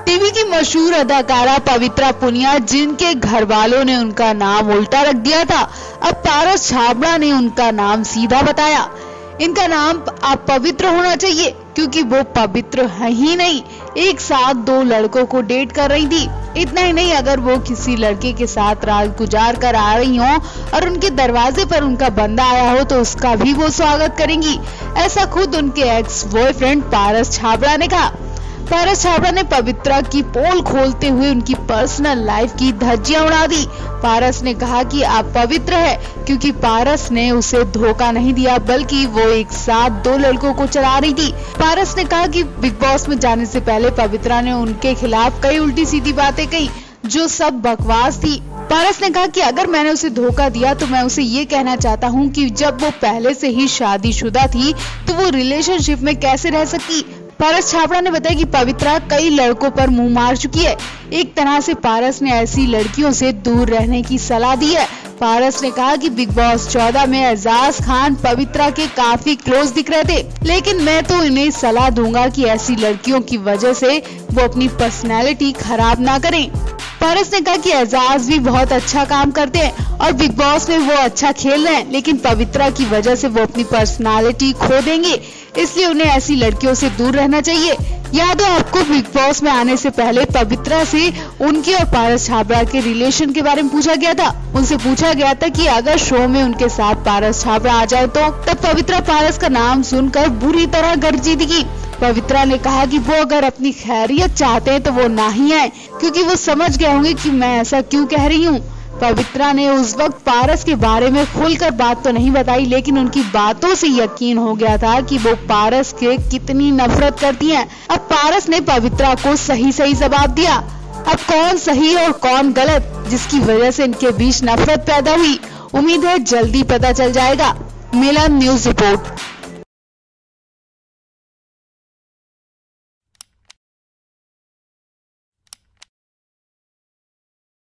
TV की मशहूर अदाकारा पवित्रा पुनिया, जिनके घर वालों ने उनका नाम उल्टा रख दिया था, अब पारस छाबड़ा ने उनका नाम सीधा बताया। इनका नाम अब पवित्र होना चाहिए क्योंकि वो पवित्र है ही नहीं, एक साथ 2 लड़कों को डेट कर रही थी। इतना ही नहीं, अगर वो किसी लड़के के साथ रात गुजार कर आ रही हो और उनके दरवाजे पर उनका बंदा आया हो तो उसका भी वो स्वागत करेंगी। ऐसा खुद उनके एक्स बॉयफ्रेंड पारस छाबड़ा ने कहा। पारस छाबड़ा ने पवित्रा की पोल खोलते हुए उनकी पर्सनल लाइफ की धज्जियां उड़ा दी। पारस ने कहा कि आप पवित्र है क्योंकि पारस ने उसे धोखा नहीं दिया, बल्कि वो एक साथ 2 लड़कों को चला रही थी। पारस ने कहा कि बिग बॉस में जाने से पहले पवित्रा ने उनके खिलाफ कई उल्टी सीधी बातें कही जो सब बकवास थी। पारस ने कहा कि अगर मैंने उसे धोखा दिया तो मैं उसे ये कहना चाहता हूँ कि जब वो पहले से ही शादीशुदा थी तो वो रिलेशनशिप में कैसे रह सकती। पारस छाबड़ा ने बताया कि पवित्रा कई लड़कों पर मुंह मार चुकी है। एक तरह से पारस ने ऐसी लड़कियों से दूर रहने की सलाह दी है। पारस ने कहा कि बिग बॉस 14 में एजाज खान पवित्रा के काफी क्लोज दिख रहे थे, लेकिन मैं तो इन्हें सलाह दूंगा कि ऐसी लड़कियों की वजह से वो अपनी पर्सनैलिटी खराब ना करें। पारस ने कहा कि एजाज भी बहुत अच्छा काम करते हैं और बिग बॉस में वो अच्छा खेल रहे हैं, लेकिन पवित्रा की वजह से वो अपनी पर्सनालिटी खो देंगे, इसलिए उन्हें ऐसी लड़कियों से दूर रहना चाहिए। याद हो आपको, बिग बॉस में आने से पहले पवित्रा से उनके और पारस छाबड़ा के रिलेशन के बारे में पूछा गया था। उनसे पूछा गया था कि अगर शो में उनके साथ पारस छाबड़ा आ जाए तो तब पवित्रा पारस का नाम सुनकर बुरी तरह गरजी थी। पवित्रा ने कहा कि वो अगर अपनी खैरियत चाहते हैं तो वो ना ही आए, क्योंकि वो समझ गए होंगे कि मैं ऐसा क्यों कह रही हूँ। पवित्रा ने उस वक्त पारस के बारे में खुलकर बात तो नहीं बताई, लेकिन उनकी बातों से यकीन हो गया था कि वो पारस के कितनी नफरत करती हैं। अब पारस ने पवित्रा को सही जवाब दिया। अब कौन सही और कौन गलत, जिसकी वजह से इनके बीच नफरत पैदा हुई, उम्मीद है जल्दी पता चल जाएगा। मिलन न्यूज़ रिपोर्ट।